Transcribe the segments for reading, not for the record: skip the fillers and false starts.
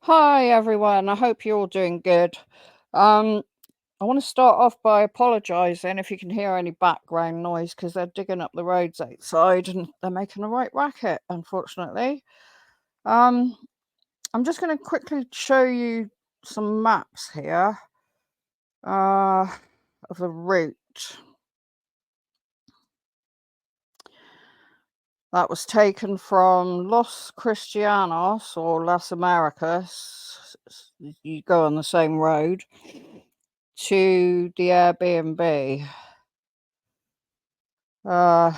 Hi everyone, I hope you're all doing good. Um, I want to start off by apologising if you can hear any background noise because they're digging up the roads outside and they're making a right racket, unfortunately. Um, I'm just going to quickly show you some maps here uh, of the route. That was taken from Los Cristianos or Las Americas. You go on the same road to the Airbnb. Uh,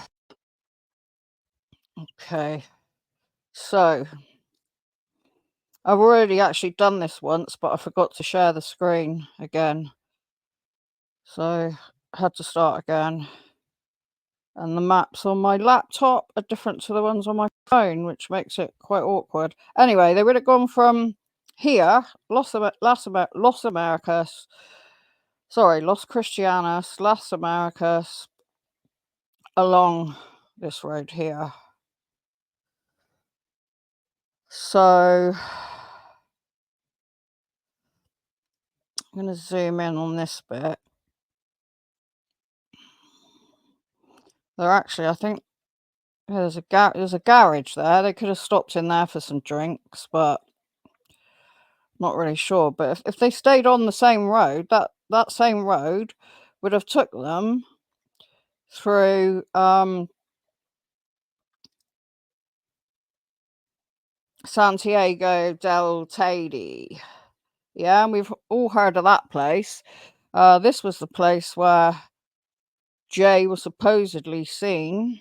okay. So I've already actually done this once, but I forgot to share the screen again. So I had to start again. And the maps on my laptop are different to the ones on my phone, which makes it quite awkward. Anyway, they would have gone from here, Los Americas, sorry, Los Cristianos, Las Americas, along this road here. So I'm going to zoom in on this bit. They're actually, I think there's a garage there. They could have stopped in there for some drinks, but not really sure. But if they stayed on the same road, that same road would have took them through Santiago del Teide. Yeah, and we've all heard of that place. This was the place where Jay was supposedly seen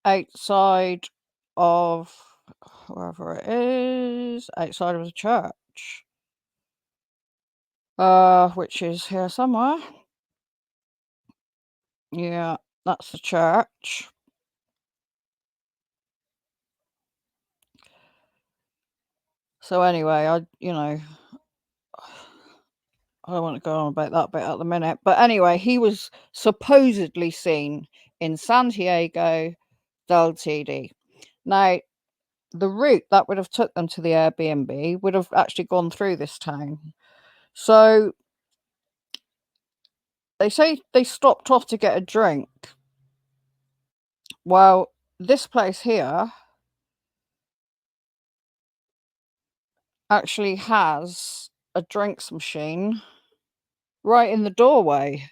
outside of wherever it is, outside of the church. Which is here somewhere. Yeah, that's the church. So anyway, I don't want to go on about that bit at the minute. But anyway, he was supposedly seen in Santiago del Teide. Now, the route that would have took them to the Airbnb would have actually gone through this town. So they say they stopped off to get a drink. Well, this place here actually has a drinks machine right in the doorway.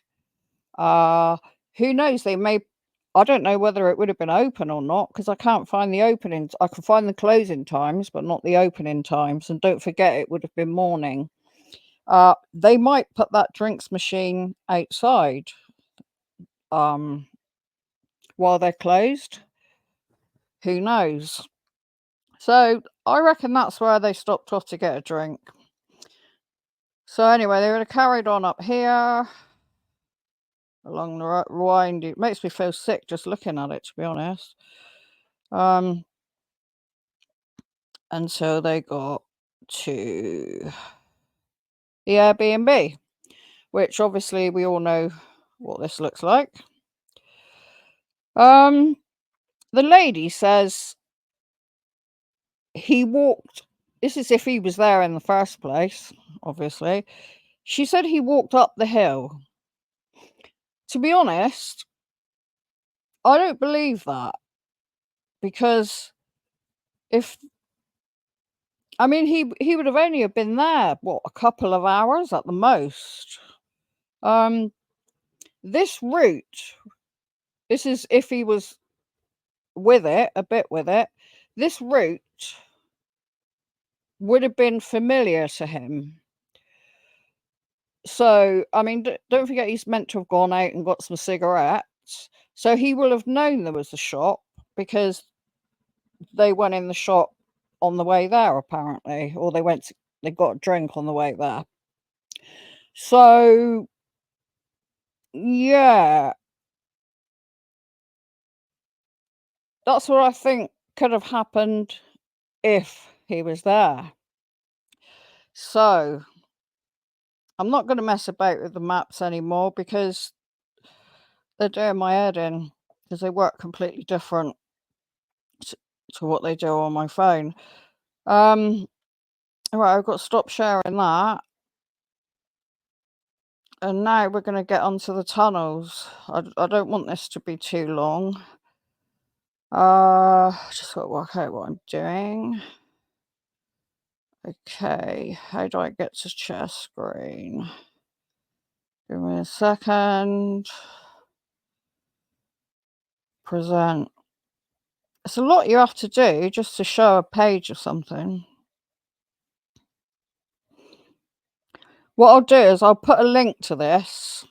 Uh, who knows? I don't know whether it would have been open or not because I can't find the opening. I can find the closing times, but not the opening times. And don't forget, it would have been morning. They might put that drinks machine outside um, while they're closed. Who knows? So I reckon that's where they stopped off to get a drink. So anyway, they would have carried on up here along the wind. It makes me feel sick just looking at it, to be honest. And so they got to the Airbnb, which obviously we all know what this looks like. The lady says he walked. This is if he was there in the first place, obviously. She said he walked up the hill. To be honest, I don't believe that because if he would have only have been there a couple of hours at the most. Um, this route. This is if he was with it, a bit with it. This route would have been familiar to him. So, don't forget he's meant to have gone out and got some cigarettes. So he will have known there was a shop because they went in the shop on the way there, apparently, or they got a drink on the way there. So, yeah, that's what I think could have happened if he was there. So, I'm not going to mess about with the maps anymore because they're doing my head in because they work completely different to what they do on my phone. Um, Right, I've got to stop sharing that. And now we're going to get onto the tunnels. I don't want this to be too long. Just got to work out what I'm doing. Okay, how do I get to share screen? Give me a second. Present. It's a lot you have to do just to show a page or something. What I'll do is I'll put a link to this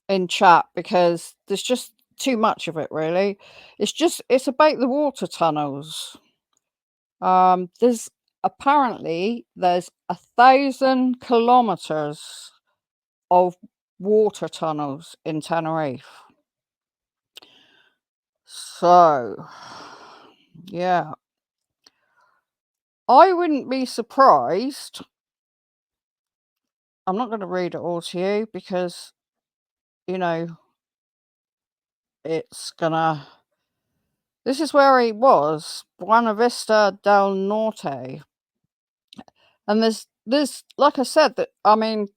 in chat because there's just too much of it, really. It's about the water tunnels. There's 1,000 kilometers of water tunnels in Tenerife. So, yeah, I wouldn't be surprised. I'm not going to read it all to you because, you know, it's gonna. This is where he was, Buena Vista del Norte. And there's like I said, that I mean,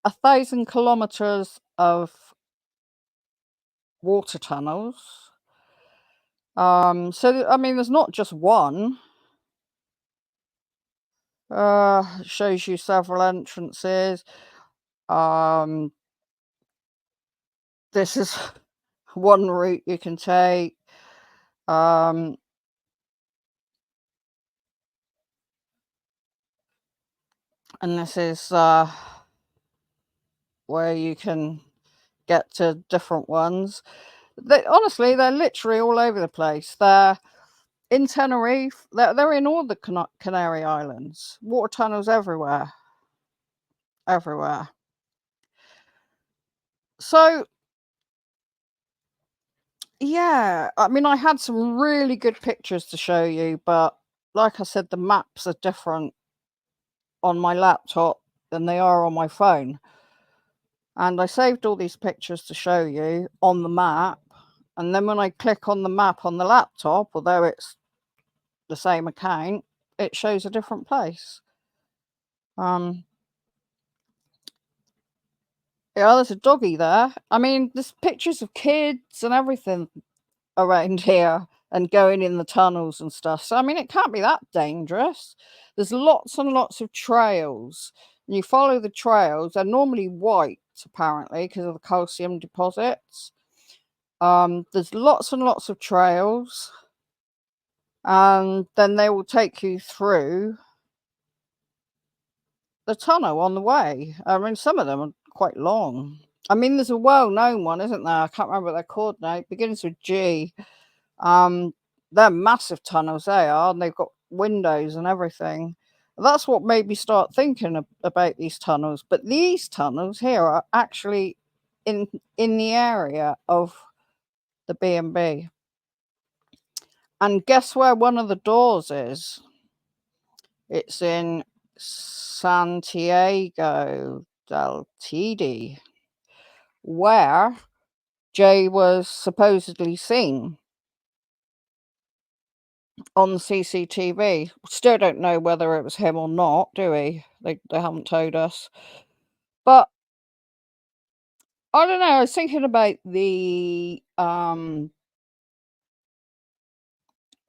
1,000 kilometers of water tunnels. So I mean, there's not just one. Shows you several entrances. Um, this is one route you can take. Um, and this is where you can get to different ones. Honestly, they're literally all over the place. They're in Tenerife. They're in all the Canary Islands. Water tunnels everywhere, everywhere. So yeah, I mean, I had some really good pictures to show you, but like I said, the maps are different on my laptop than they are on my phone. And I saved all these pictures to show you on the map. And then when I click on the map on the laptop, although it's the same account, it shows a different place. Yeah, there's a doggy there. I mean, there's pictures of kids and everything around here and going in the tunnels and stuff. So, I mean, it can't be that dangerous. There's lots and lots of trails. And you follow the trails. They're normally white, apparently, because of the calcium deposits. There's lots and lots of trails. And then they will take you through the tunnel on the way. I mean, some of them are quite long. I mean, there's a well-known one, isn't there? I can't remember what they're called now. It begins with G. Um, they're massive tunnels, they are, and they've got windows and everything. That's what made me start thinking about these tunnels. But these tunnels here are actually in the area of the B&B. And guess where one of the doors is? It's in Santiago del Tidi, where Jay was supposedly seen on CCTV. Still don't know whether it was him or not, do we? They haven't told us. But I don't know. I was thinking about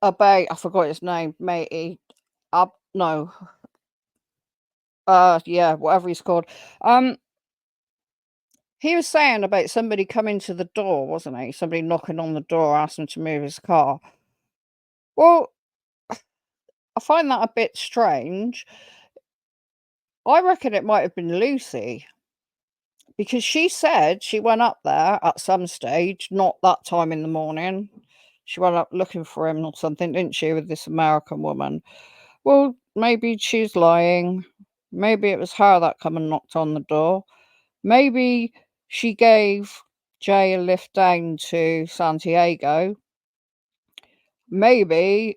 about, I forgot his name, matey. No. Yeah, whatever he's called. He was saying about somebody coming to the door, wasn't he? Somebody knocking on the door, asking him to move his car. Well, I find that a bit strange. I reckon it might have been Lucy because she said she went up there at some stage, not that time in the morning. She went up looking for him or something, didn't she, with this American woman? Well, maybe she's lying. Maybe it was her that come and knocked on the door. Maybe she gave Jay a lift down to Santiago. Maybe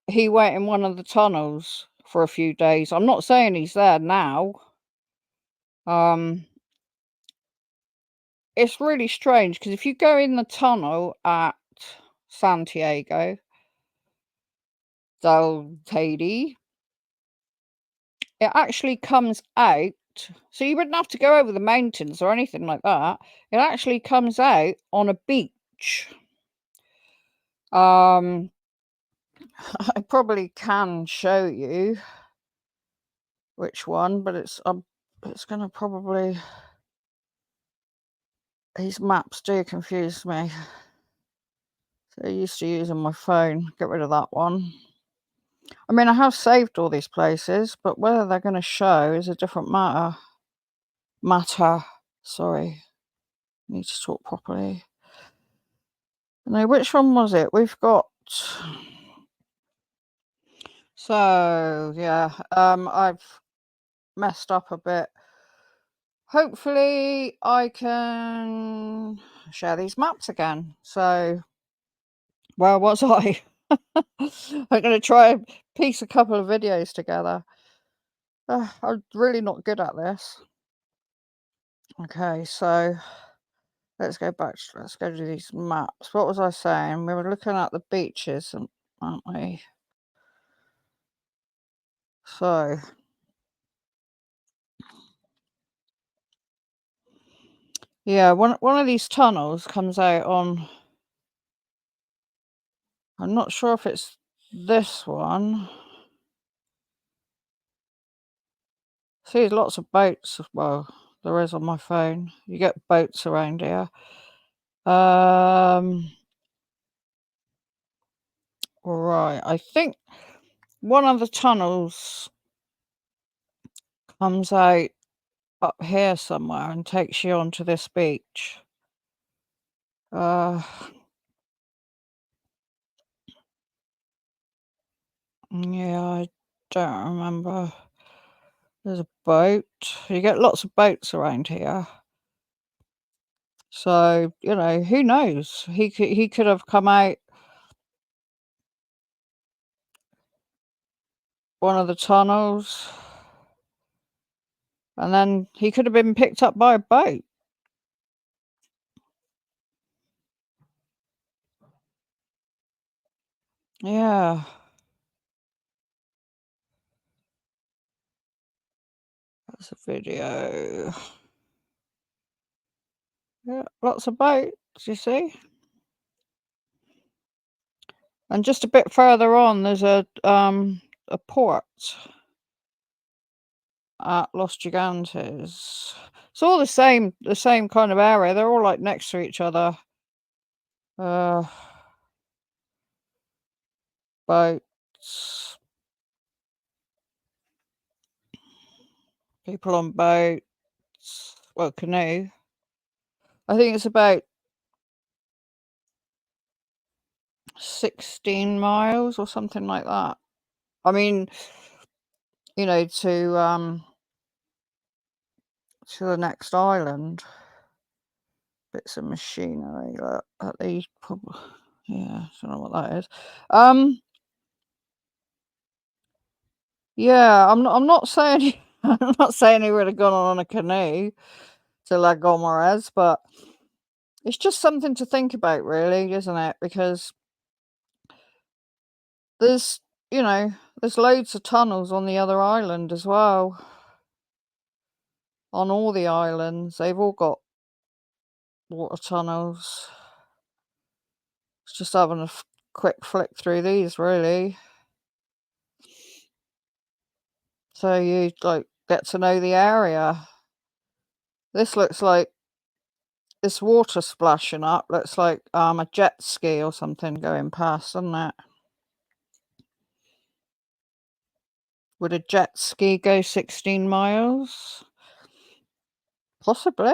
he went in one of the tunnels for a few days. I'm not saying he's there now. Um, it's really strange because if you go in the tunnel at Santiago del Teide, it actually comes out, so you wouldn't have to go over the mountains or anything like that. It actually comes out on a beach. Um, I probably can show you which one, but it's gonna probably these maps do confuse me. So used to using my phone, get rid of that one. I mean, I have saved all these places, but whether they're gonna show is a different matter. Sorry, need to talk properly. Now, which one was it? We've got. So yeah, I've messed up a bit. Hopefully, I can share these maps again. So, where was I? I'm gonna try and piece a couple of videos together. I'm really not good at this. Okay, so let's go back. Let's go to these maps. What was I saying? We were looking at the beaches, aren't we? So, yeah, one of these tunnels comes out on. I'm not sure if it's this one. See, there's lots of boats. Well, there is on my phone. You get boats around here. Right. I think one of the tunnels comes out up here somewhere and takes you onto this beach. Uh, yeah, I don't remember. There's a boat. You get lots of boats around here. So, who knows? He could have come out one of the tunnels, and then he could have been picked up by a boat. Yeah. That's a video. Yeah, lots of boats, you see? And just a bit further on, there's a port at Los Gigantes. It's all the same kind of area. They're all like next to each other. Uh, boats, people on boats. Well, canoe. I think it's about 16 miles or something like that. I mean, to the next island. Bits of machinery at the yeah, I don't know what that is. Yeah, I'm not saying I'm not saying he would have gone on a canoe to La Gomez, but it's just something to think about, really, isn't it? Because there's there's loads of tunnels on the other island as well. On all the islands, they've all got water tunnels. It's just having a quick flick through these, really. So you like get to know the area. This looks like this water splashing up looks like a jet ski or something going past, doesn't it? Would a jet ski go 16 miles? Possibly.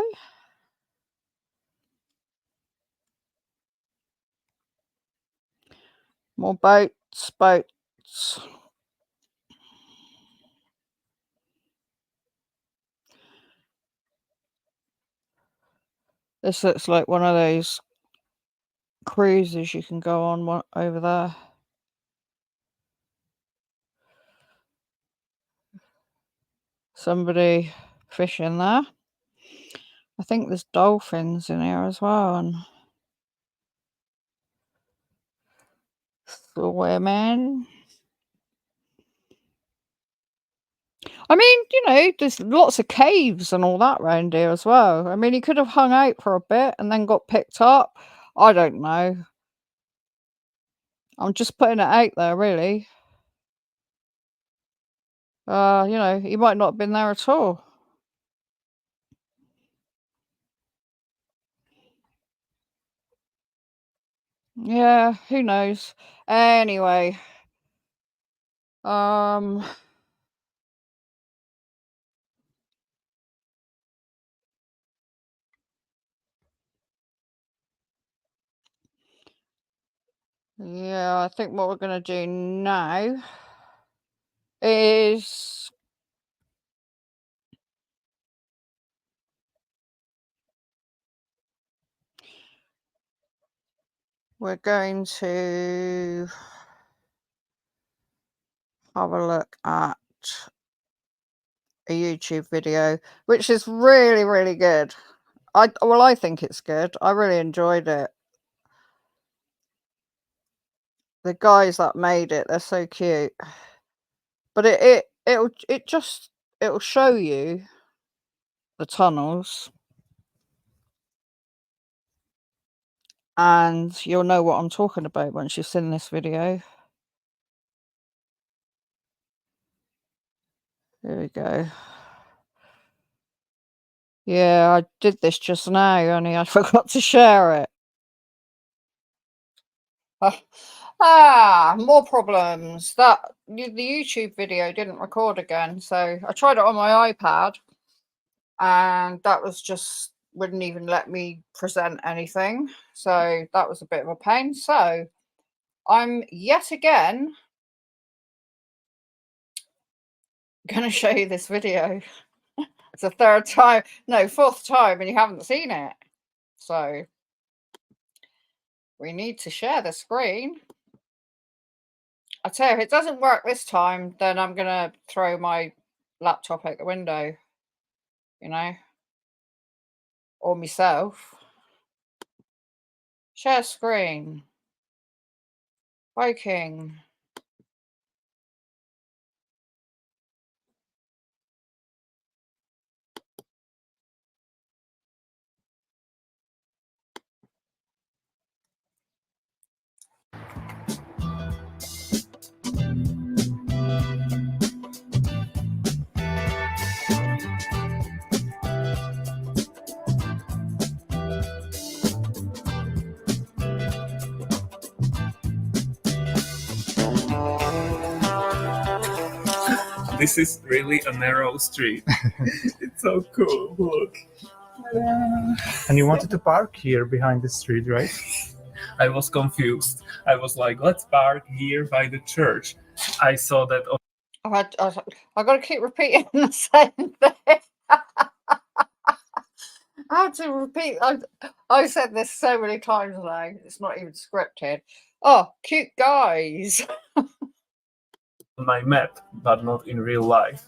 More boats. This looks like one of those cruises you can go on over there. Somebody fishing there. I think there's dolphins in here as well, and swimming. I mean, you know, there's lots of caves and all that round here as well. I mean, he could have hung out for a bit and then got picked up. I don't know. I'm just putting it out there, really. You know, he might not have been there at all. Yeah, who knows? Anyway, um, yeah, I think what we're gonna do now is we're going to have a look at a YouTube video, which is really, really good. I think it's good. I really enjoyed it. The guys that made it, they're so cute. But it'll show you the tunnels and you'll know what I'm talking about once you've seen this video. Here we go. Yeah, I did this just now, only I forgot to share it. More problems. The YouTube video didn't record again, so I tried it on my iPad, and that was just wouldn't even let me present anything. So that was a bit of a pain. So I'm yet again going to show you this video. It's the third time, no, fourth time, and you haven't seen it. So we need to share the screen. I tell you, if it doesn't work this time, then I'm going to throw my laptop out the window, you know, or myself. Share screen. Viking. This is really a narrow street. It's so cool. Look. And you wanted to park here behind the street, right? I was confused. I was like, let's park here by the church. I saw that. I've got to keep repeating the same thing. I had to repeat. I've said this so many times now. It's not even scripted. Oh, cute guys. On my map, but not in real life.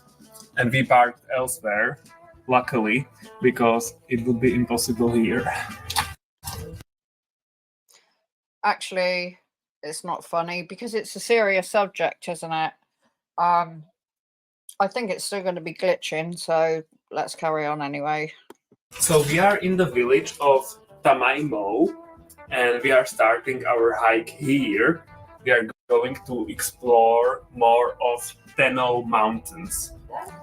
And we parked elsewhere, luckily, because it would be impossible here. Actually, it's not funny because it's a serious subject, isn't it? I think it's still going to be glitching, so let's carry on anyway. So we are in the village of Tamaimo, and we are starting our hike here. We are going to explore more of Teno mountains.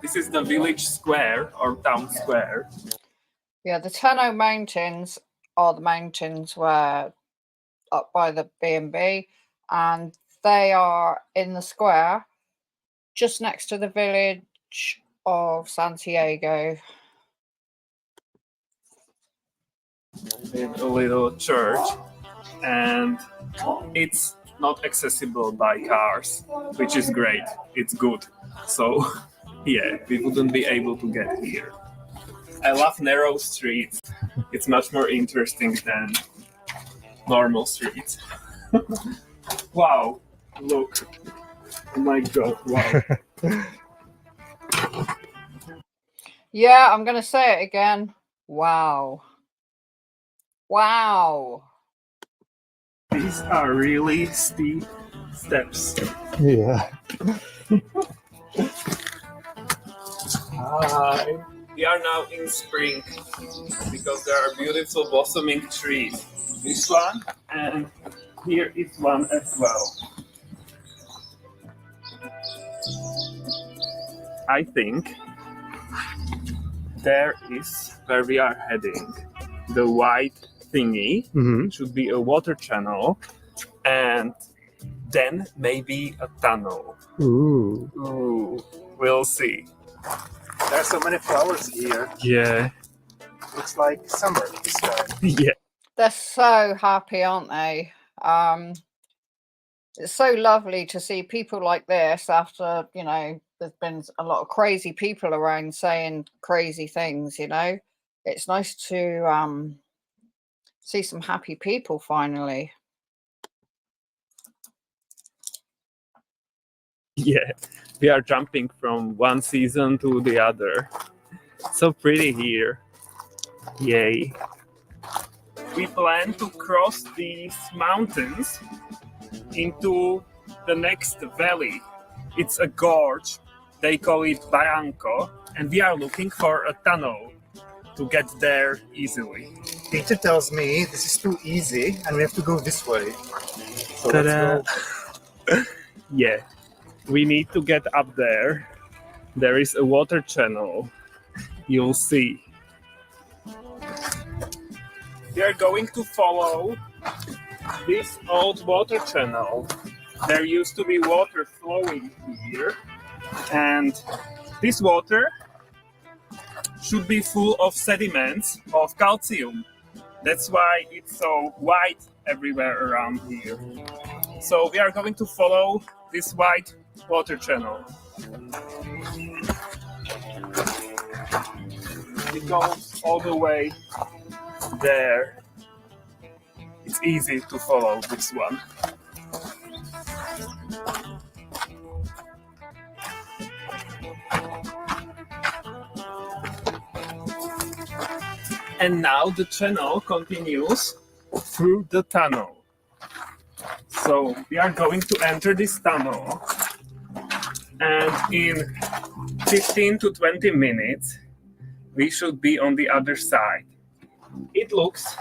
This is the village square or town square. Yeah, the Teno mountains are the mountains where up by the B&B, and they are in the square just next to the village of Santiago. In a little church, and it's not accessible by cars, which is great. It's good. So yeah, we wouldn't be able to get here. I love narrow streets. It's much more interesting than normal streets. Wow, look. Oh my god, wow. Yeah, I'm going to say it again. Wow. Wow. These are really steep steps. Yeah. We are now in spring because there are beautiful blossoming trees. This one, and here is one as well. I think there is where we are heading. The white thingy should be a water channel, and then maybe a tunnel. Ooh, we'll see. There are so many flowers here. Yeah. Looks like summer this time. Yeah. They're so happy, aren't they? It's so lovely to see people like this after, you know, there's been a lot of crazy people around saying crazy things, you know. It's nice to see some happy people finally. Yeah. We are jumping from one season to the other. So pretty here. Yay. We plan to cross these mountains into the next valley. It's a gorge. They call it Barranco, and we are looking for a tunnel to get there easily. Teacher tells me this is too easy and we have to go this way. So let's go. Yeah, we need to get up there. There is a water channel. You'll see. We are going to follow this old water channel. There used to be water flowing here, and this water should be full of sediments of calcium. That's why it's so white everywhere around here. So we are going to follow this white water channel. It goes all the way there. It's easy to follow this one. And now the channel continues through the tunnel. So we are going to enter this tunnel, and in 15 to 20 minutes we should be on the other side. It looks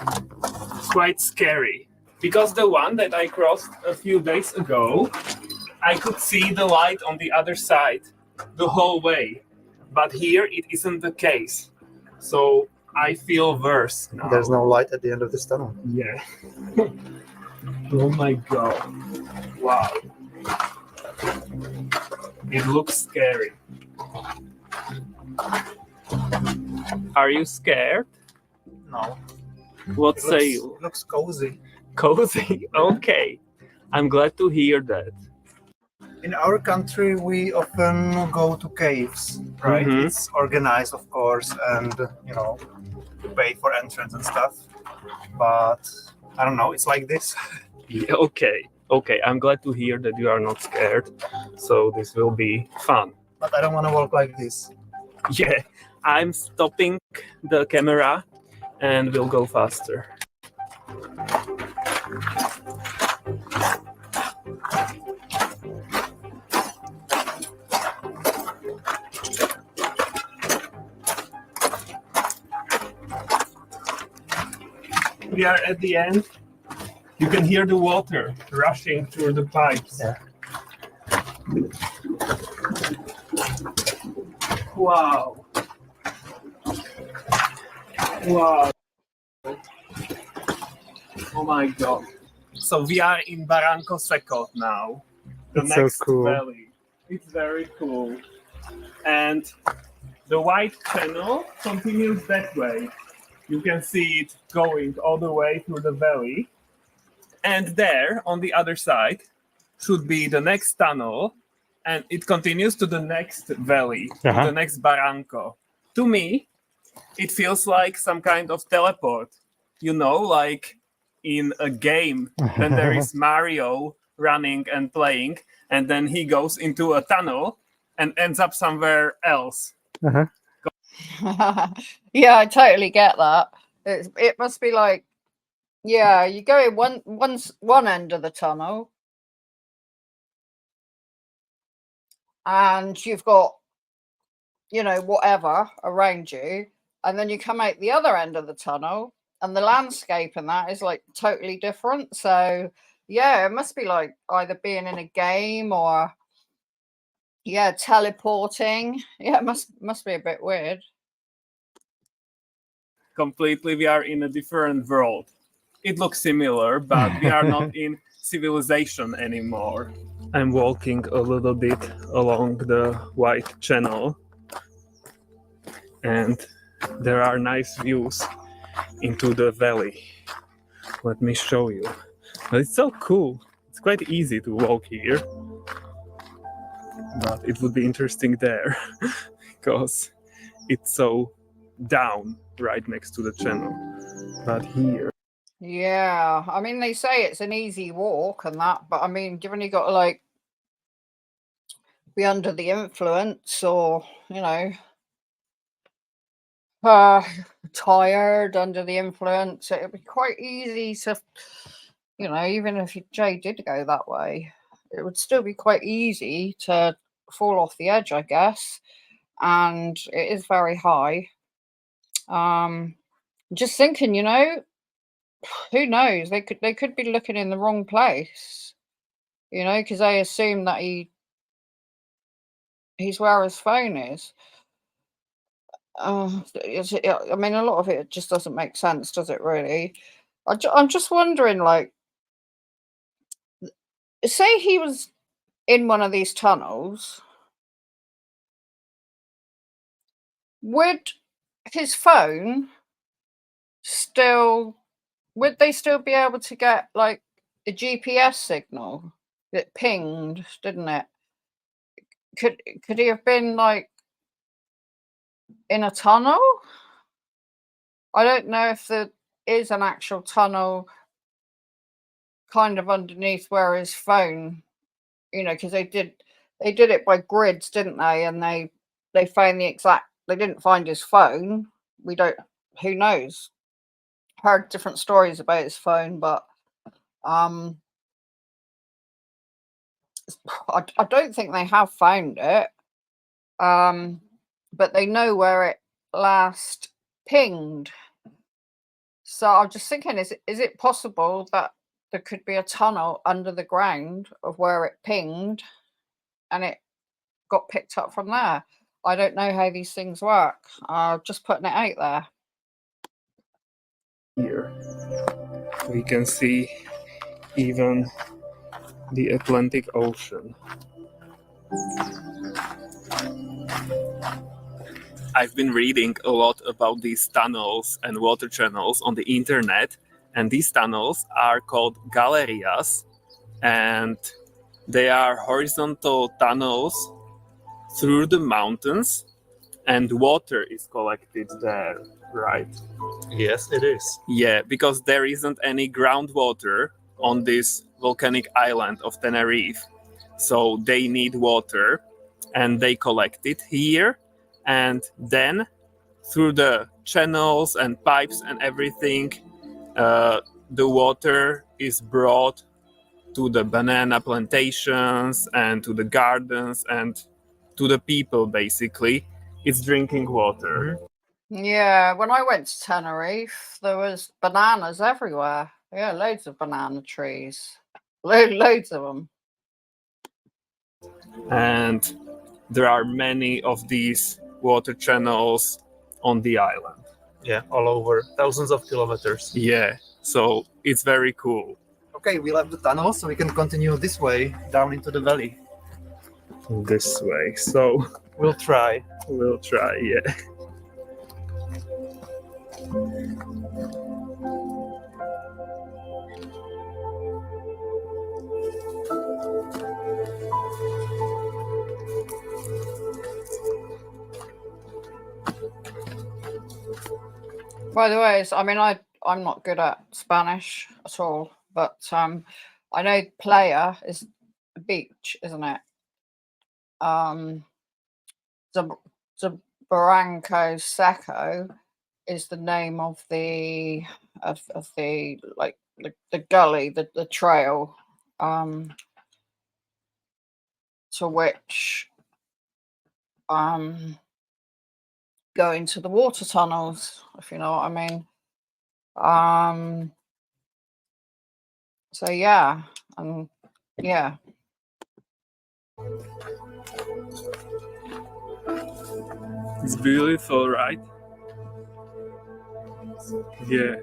quite scary because the one that I crossed a few days ago, I could see the light on the other side the whole way, but here it isn't the case. So I feel worse now. There's no light at the end of this tunnel. Yeah. Oh my god. Wow. It looks scary. Are you scared? No. What say you? It looks cozy. Cozy? Okay. I'm glad to hear that. In our country, we often go to caves, right? Mhm. It's organized, of course, and, you know, you pay for entrance and stuff. But I don't know, it's like this. Yeah, okay. Okay, I'm glad to hear that you are not scared. So this will be fun. But I don't want to walk like this. Yeah, I'm stopping the camera and we'll go faster. We are at the end. You can hear the water rushing through the pipes. Yeah. Wow. Wow. Oh my god. So we are in Barranco Seco now. The It's so next cool. valley. It's very cool. And the white channel continues that way. You can see it going all the way through the valley. And there, on the other side, should be the next tunnel. And it continues to the next valley, to the next Barranco. To me, it feels like some kind of teleport. You know, like in a game, then there is Mario running and playing, and then he goes into a tunnel and ends up somewhere else. Yeah, I totally get that. It must be like, yeah, you go in one end of the tunnel, and you've got you know, whatever around you, and then you come out the other end of the tunnel, and the landscape and that is like totally different. So yeah, it must be like either being in a game or yeah, teleporting. Yeah, it must be a bit weird. Completely, we are in a different world. It looks similar, but we are not in civilization anymore. I'm walking a little bit along the white channel, and there are nice views into the valley. Let me show you. But it's so cool. It's quite easy to walk here, but it would be interesting there because it's so down right next to the channel. But here, Yeah, I mean, they say it's an easy walk and that, but I mean, given you got to like be under the influence or, you know, tired under the influence, it'd be quite easy to, you know, even if Jay did go that way, it would still be quite easy to fall off the edge, I guess. And it is very high. Just thinking, you know, who knows? They could be looking in the wrong place, you know, because they assume that he's where his phone is. I mean, a lot of it just doesn't make sense, does it? Really? I'm just wondering, like, say he was in one of these tunnels, would his phone still? Would they still be able to get like a GPS signal that pinged, didn't it? Could he have been like in a tunnel? I don't know if there is an actual tunnel kind of underneath where his phone, you know, because they did it by grids, didn't they? And they found the exact. They didn't find his phone. We don't. Who knows? Heard different stories about his phone, but um, I don't think they have found it. But they know where it last pinged. So I'm just thinking, is it possible that there could be a tunnel under the ground of where it pinged and it got picked up from there? I don't know how these things work. Just putting it out there. here we can see even the Atlantic Ocean. I've been reading a lot about these tunnels and water channels on the internet, and these tunnels are called gallerias, and they are horizontal tunnels through the mountains, and water is collected there, right? Yes, it is. Yeah, because there isn't any groundwater on this volcanic island of Tenerife, so they need water, and they collect it here, and then through the channels and pipes and everything, the water is brought to the banana plantations and to the gardens and to the people. Basically, it's drinking water. Yeah, when I went to Tenerife, there was bananas everywhere. Yeah, loads of banana trees. Loads of them. And there are many of these water channels on the island. Yeah, all over thousands of kilometers. Yeah, so it's very cool. Okay, we left the tunnel, so we can continue this way down into the valley. This way, so We'll try. we'll try, yeah. By the way, I mean, I'm not good at Spanish at all, but I know playa is a beach, isn't it? The Barranco Seco is the name of the like the gully, the trail, to which go into the water tunnels, if you know what I mean. So yeah, yeah. It's beautiful, right? Yeah.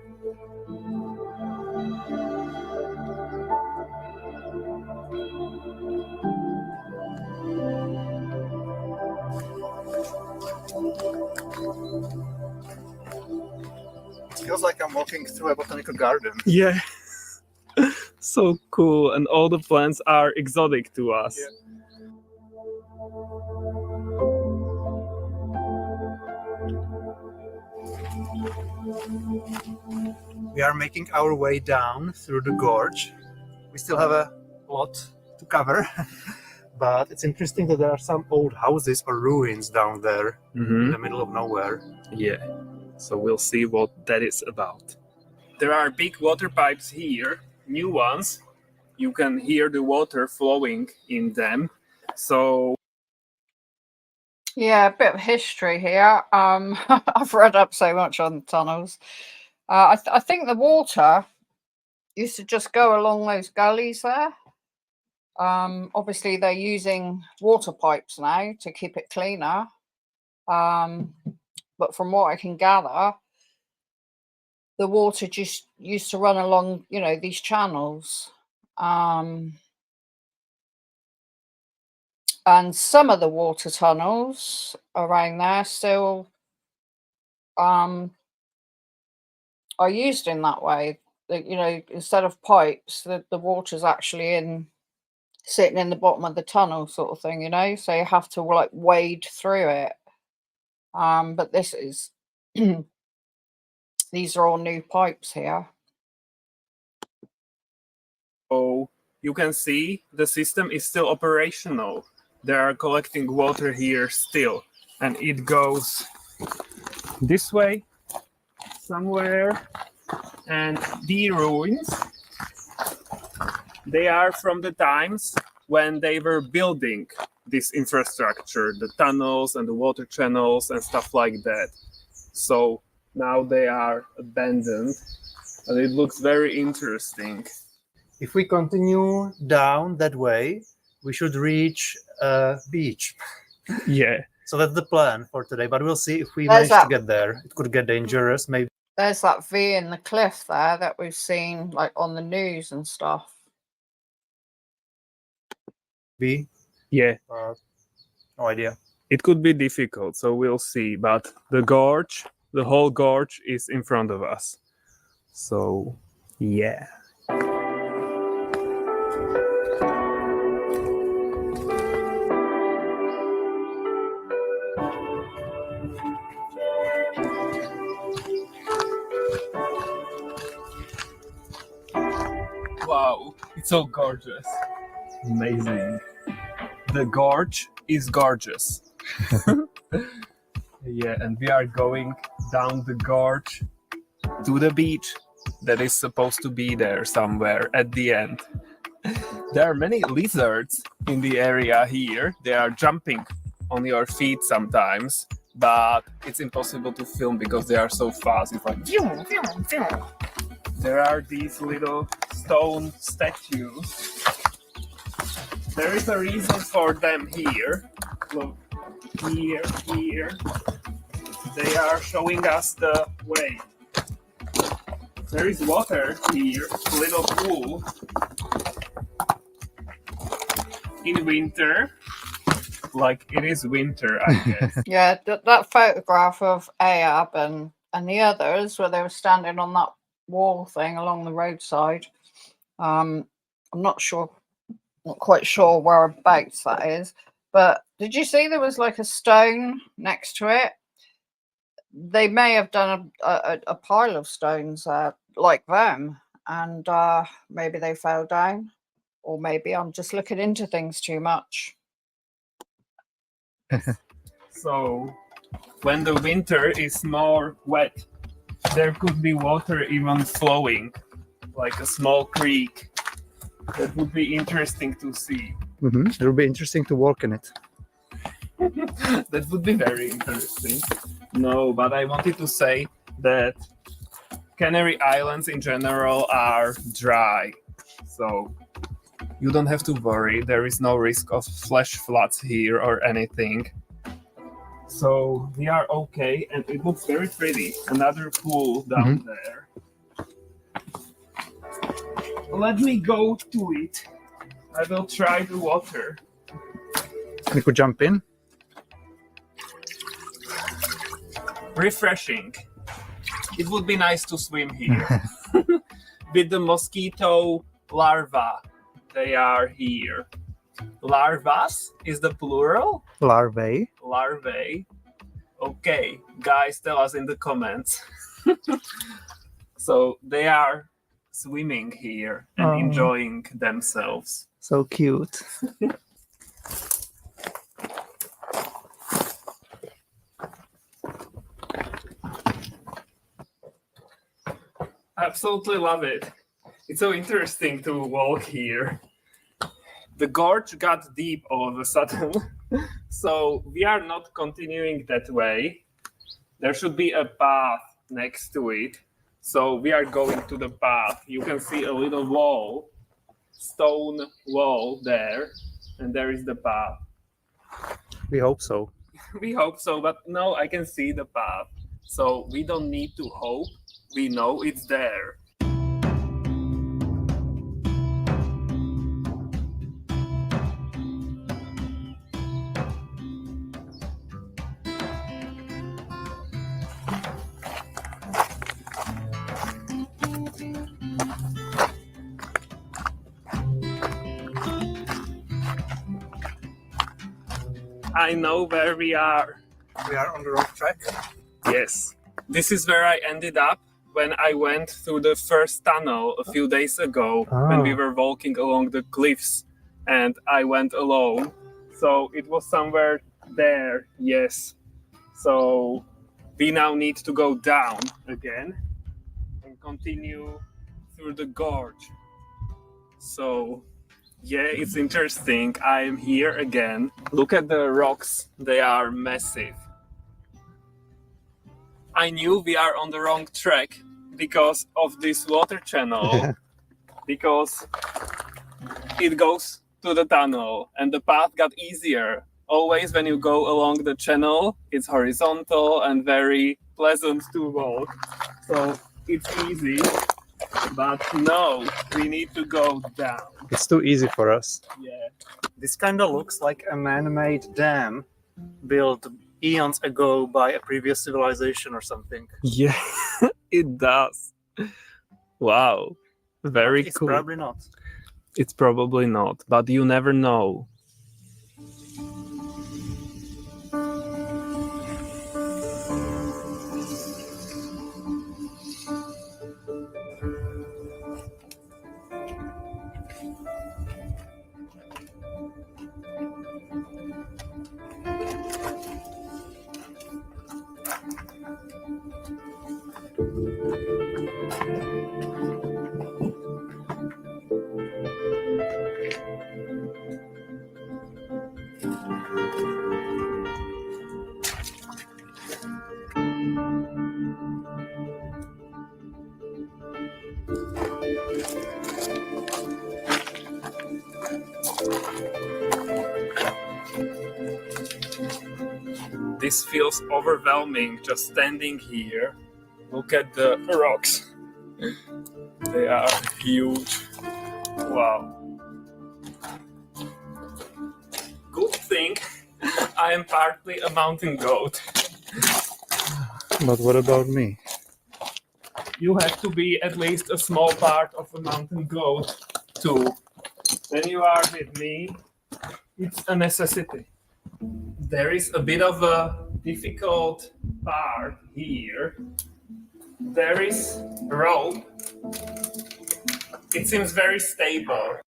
It feels like I'm walking through a botanical garden. Yeah. So cool, and all the plants are exotic to us. Yeah. We are making our way down through the gorge. We still have a lot to cover, but it's interesting that there are some old houses or ruins down there in the middle of nowhere. Yeah. So we'll see what that is about. There are big water pipes here, new ones. You can hear the water flowing in them. So Yeah, a bit of history here. I've read up so much on tunnels. I think the water used to just go along those gullies there. Obviously, they're using water pipes now to keep it cleaner. But from what I can gather, the water just used to run along, these channels. And some of the water tunnels around there still are used in that way. That, instead of pipes, the water's actually sitting in the bottom of the tunnel, sort of thing. So you have to like wade through it. But this is these are all new pipes here. So you can see the system is still operational. They are collecting water here still, and it goes this way somewhere. And the ruins, they are from the times when they were building this infrastructure, the tunnels and the water channels and stuff like that. So now they are abandoned, and it looks very interesting. If we continue down that way, we should reach a beach. Yeah. So that's the plan for today, but we'll see if we There's manage to that. get there. It could get dangerous, maybe. There's that V in the cliff there that we've seen like on the news and stuff. Yeah. No idea. It could be difficult, so we'll see. But the gorge, the whole gorge is in front of us. So, yeah. Wow, it's so gorgeous. Amazing. The gorge is gorgeous. Yeah, and we are going down the gorge to the beach that is supposed to be there somewhere at the end. There are many lizards in the area here. They are jumping on your feet sometimes, but it's impossible to film because they are so fast. It's like there are these little stone statues. There is a reason for them here. Look, here. They are showing us the way. There is water here, a little pool. In winter, like it is winter, I guess. Yeah, that photograph of Ahab and the others where they were standing on that wall thing along the roadside. I'm not quite sure whereabouts that is, but did you see there was like a stone next to it? They may have done a pile of stones like them, and maybe they fell down, or maybe I'm just looking into things too much. So, when the winter is more wet, there could be water even flowing, like a small creek. That would be interesting to see. It will be interesting to walk in it. That would be very interesting. No, but I wanted to say that Canary Islands in general are dry. So you don't have to worry. There is no risk of flash floods here or anything. So we are okay, and it looks very pretty. Another pool down there. Let me go to it. I will try the water. We could jump in. Refreshing. It would be nice to swim here. With the mosquito larvae. They are here. Larvas is the plural? Larvae. Larvae. Okay, guys, tell us in the comments. So they are swimming here and enjoying themselves. So cute. Absolutely love it. It's so interesting to walk here. The gorge got deep all of a sudden, so we are not continuing that way. There should be a path next to it, so we are going to the path. You can see a little wall, stone wall there, and there is the path. We hope so. We hope so, but no, I can see the path, so we don't need to hope. We know it's there. I know where we are. We are on the wrong track. Yes. This is where I ended up when I went through the first tunnel a few days ago when we were walking along the cliffs and I went alone. So it was somewhere there, yes. So we now need to go down again and continue through the gorge. So yeah, it's interesting. I am here again. Look at the rocks. They are massive. I knew we are on the wrong track because of this water channel. Because it goes to the tunnel and the path got easier. Always when you go along the channel, it's horizontal and very pleasant to walk. So it's easy. But no, we need to go down. It's too easy for us. Yeah. This kind of looks like a man-made dam built eons ago by a previous civilization or something. Yeah, it does. Wow. Very It's cool. probably not. It's probably not, but you never know. This feels overwhelming just standing here. Look at the rocks. They are huge. Wow. Good thing I am partly a mountain goat. But what about me? You have to be at least a small part of a mountain goat too. When you are with me, it's a necessity. There is a bit of a difficult part here. There is a rope. It seems very stable.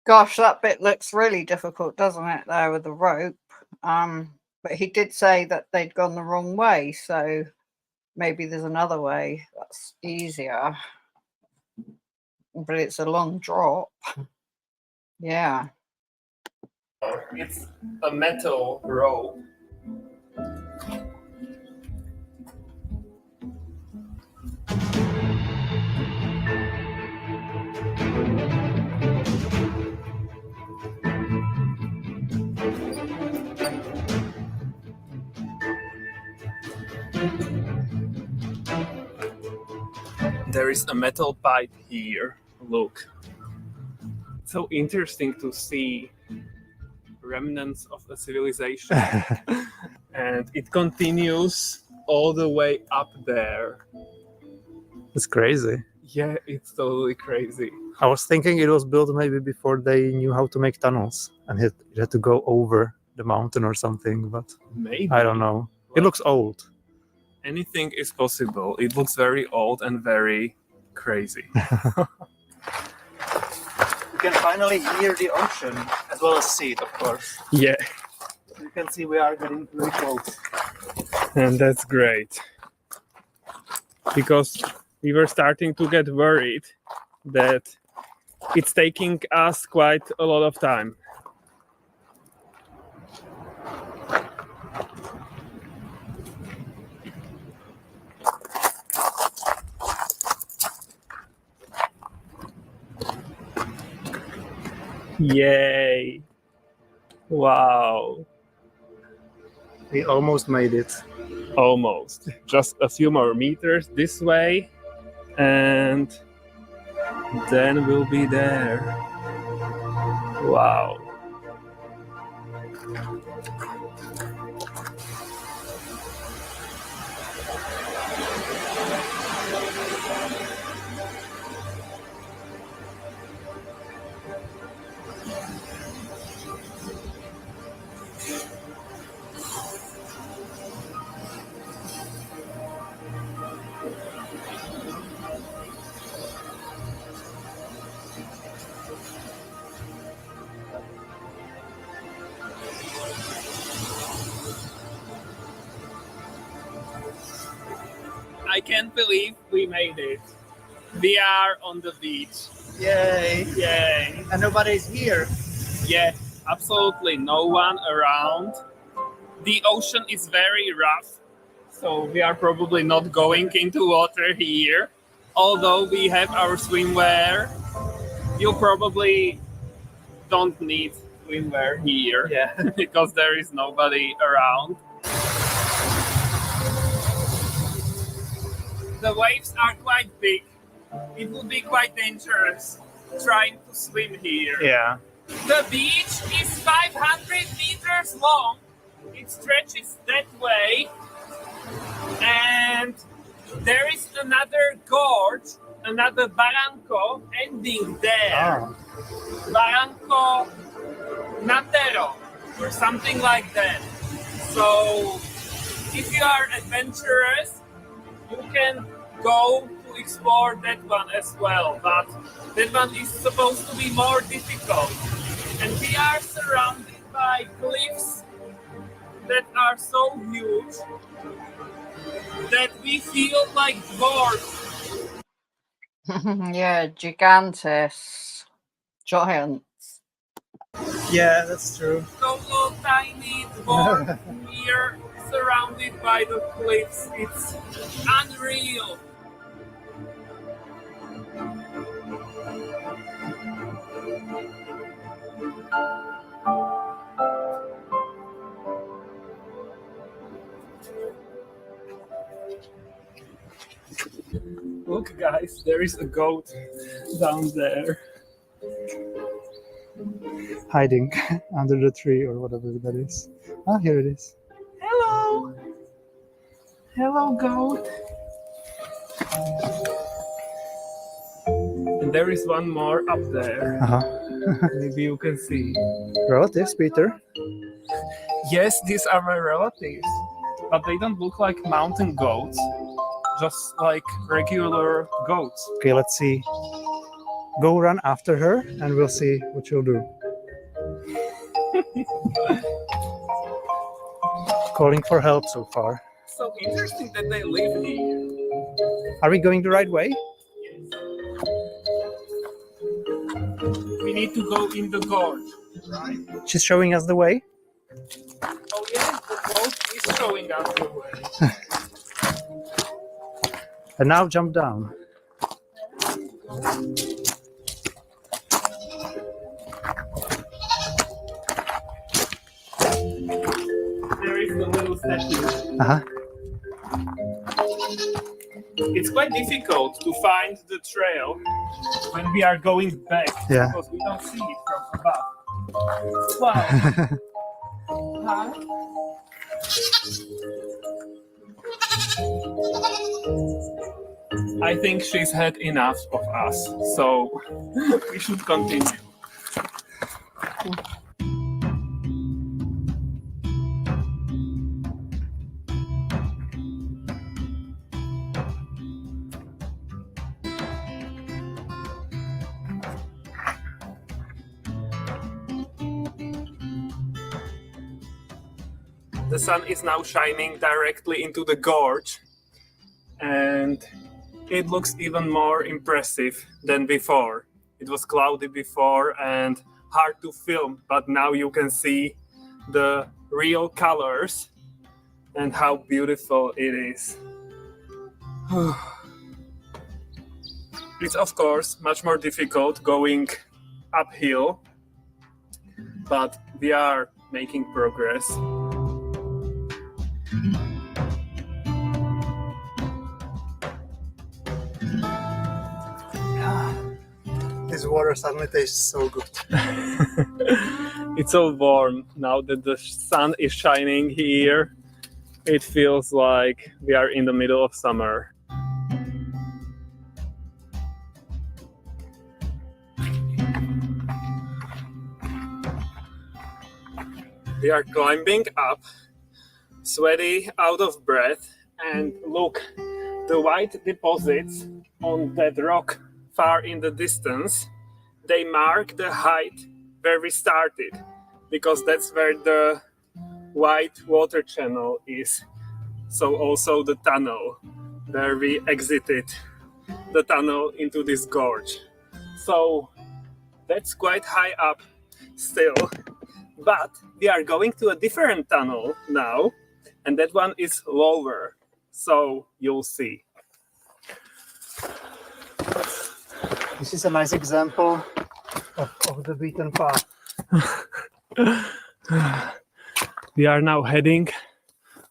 Gosh, that bit looks really difficult, doesn't it, there with the rope? But he did say that they'd gone the wrong way, so maybe there's another way that's easier. But it's a long drop. Yeah. It's a metal rope. There is a metal pipe here. Look. So interesting to see remnants of a civilization. And it continues all the way up there. It's crazy. Yeah, it's totally crazy. I was thinking it was built maybe before they knew how to make tunnels, and it had to go over the mountain or something, but Maybe. I don't know. It looks old. Anything is possible. It looks very old and very crazy. You can finally hear the ocean as well as see it, of course. Yeah, You can see we are getting really close. and that's great. Because we were starting to get worried that it's taking us quite a lot of time. Yay! Wow! We almost made it. Almost. Just a few more meters this way, and then we'll be there. Wow. I can't believe we made it. We are on the beach. Yay! Yay! And nobody's here. Yeah, absolutely no one around. The ocean is very rough, so we are probably not going into water here. Although we have our swimwear, you probably don't need swimwear here. Yeah. Because there is nobody around. The waves are quite big. It would be quite dangerous trying to swim here. Yeah. The beach is 500 meters long. It stretches that way. And there is another gorge, another barranco ending there. Barranco Natero, or something like that. So if you are adventurous, you can go to explore that one as well, but that one is supposed to be more difficult. And we are surrounded by cliffs that are so huge that we feel like dwarfs. Yeah, gigantes. Giants. Yeah, that's true. So little tiny dwarf here surrounded by the cliffs. It's unreal. Look, guys, there is a goat down there. Hiding under the tree or whatever that is. Ah, here it is. Hello! Hello, goat. And there is one more up there. Maybe you can see. Relatives, Peter. Yes, these are my relatives, but they don't look like mountain goats, just like regular goats. Okay, let's see. Go run after her and we'll see what she'll do. Calling for help so far. So interesting that they live here. Are we going the right way? Yes. We need to go in the gorge. right? She's showing us the way. Oh yeah, the boat is showing us the way. And now jump down. There is the little statue. Uh-huh. It's quite difficult to find the trail when we are going back Yeah. because we don't see it from above. Wow. Hi. I think she's had enough of us, so we should continue. The sun is now shining directly into the gorge, and it looks even more impressive than before. It was cloudy before and hard to film, but now you can see the real colors and how beautiful it is. It's of course much more difficult going uphill, but we are making progress. This water suddenly tastes so good. It's so warm now that the sun is shining here. It feels like we are in the middle of summer. We are climbing up, sweaty, out of breath, and look, the white deposits on that rock far in the distance, they mark the height where we started, because that's where the white water channel is. So also the tunnel where we exited the tunnel into this gorge. So that's quite high up still, but we are going to a different tunnel now, and that one is lower, so you'll see. This is a nice example of the beaten path. We are now heading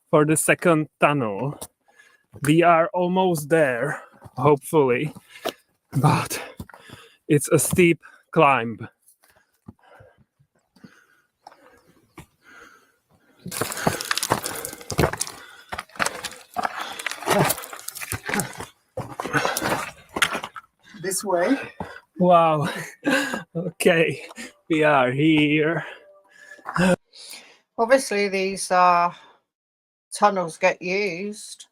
for the second tunnel. We are almost there, hopefully, but it's a steep climb. This way. Wow. Okay, we are here. Obviously, these tunnels get used.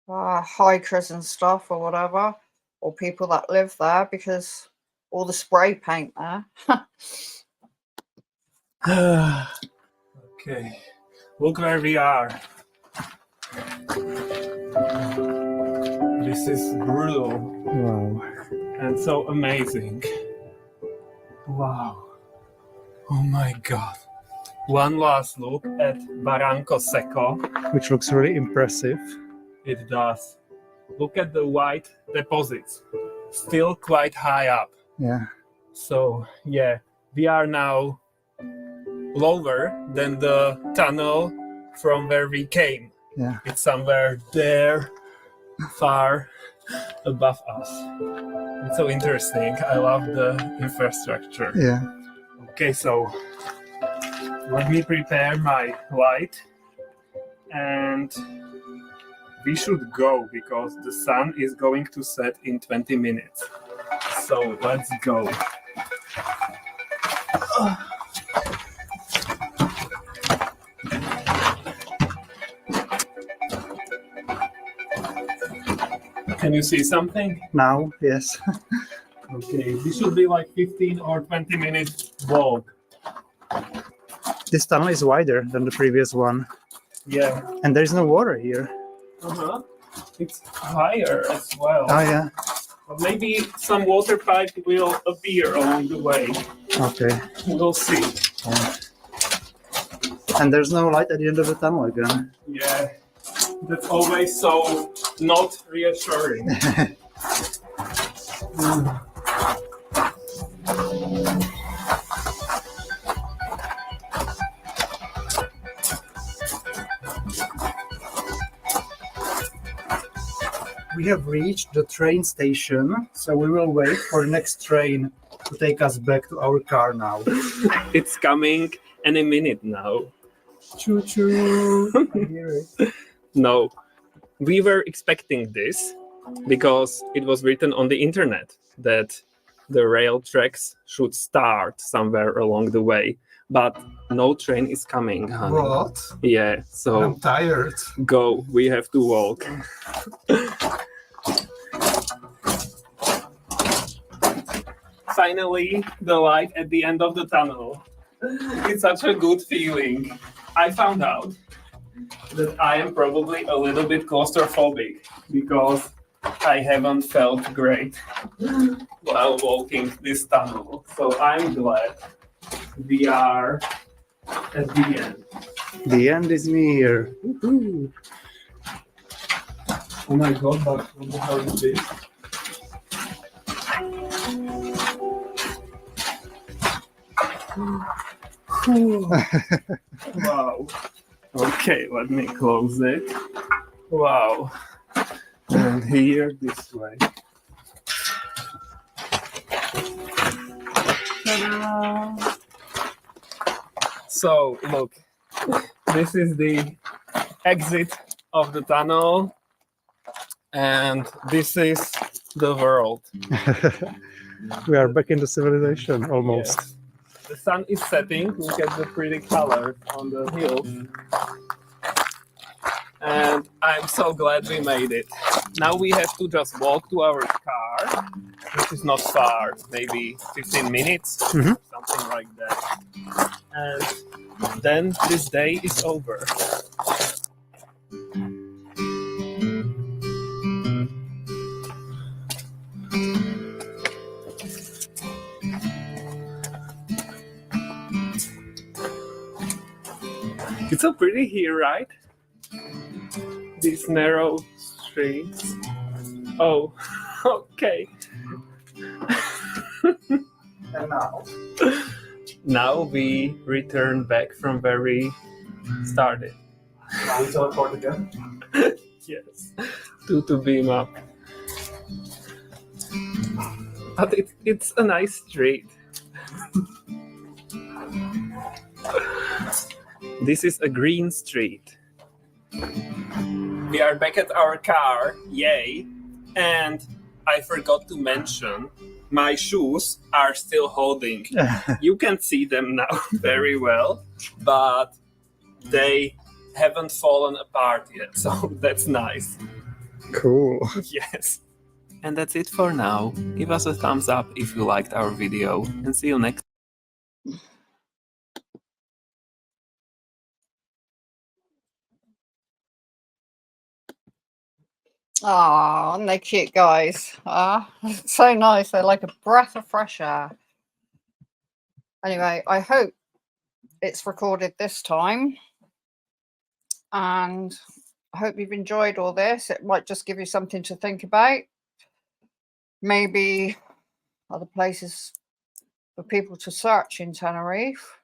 Hikers and stuff or whatever, or people that live there, because all the spray paint there. Okay, look where we are. This is brutal. Wow. And so amazing. Wow. Oh my god. One last look at Barranco Seco. Which looks really impressive. It does. Look at the white deposits. Still quite high up. Yeah. So, yeah, we are now lower than the tunnel from where we came. Yeah. It's somewhere there, far above us. It's so interesting. I love the infrastructure. Yeah. Okay, so let me prepare my light, and we should go because the sun is going to set in 20 minutes. So let's go. Can you see something? Now, yes. Okay, this should be like 15 or 20 minutes walk. This tunnel is wider than the previous one. Yeah. And there's no water here. Uh-huh. It's higher as well. Oh, yeah. But maybe some water pipe will appear along the way. Okay. We'll see. And there's no light at the end of the tunnel again. Yeah, that's always so not reassuring. We have reached the train station, so we will wait for the next train to take us back to our car now. It's coming any minute now. Choo choo! I hear it. No, we were expecting this because it was written on the internet that the rail tracks should start somewhere along the way, but no train is coming, honey. What? Yeah, so I'm tired. go, we have to walk. Finally, the light at the end of the tunnel. It's such a good feeling. I found out that I am probably a little bit claustrophobic because I haven't felt great while walking this tunnel. So I'm glad we are at the end. The end is near. Woohoo. Oh my god, but what the hell is this? Wow. Okay, let me close it. Wow. And here, this way. Ta-da! So, look, this is the exit of the tunnel, and this is the world. We are back in the civilization almost. Yes. The sun is setting. Look at the pretty colors on the hills. And I'm so glad we made it. Now we have to just walk to our car, which is not far, maybe 15 minutes, Mhm. something like that. And then this day is over. It's so pretty here, right? These narrow streets. Oh, okay. And now? Now we return back from where we started. Now we teleport again? Yes, to beam up. But it's a nice street. This is a green street. We are back at our car, yay! And I forgot to mention, my shoes are still holding. You can see them now very well, but they haven't fallen apart yet, so that's nice. Cool. Yes. And that's it for now. Give us a thumbs up if you liked our video, and see you next time. Oh, aren't they cute, guys? So nice. They're like a breath of fresh air. Anyway, I hope it's recorded this time. And I hope you've enjoyed all this. It might just give you something to think about. Maybe other places for people to search in Tenerife.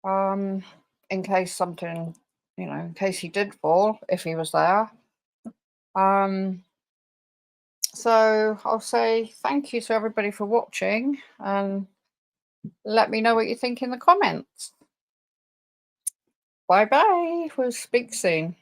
In case something, in case he did fall, if he was there. So I'll say thank you to everybody for watching, and let me know what you think in the comments. Bye bye. We'll speak soon.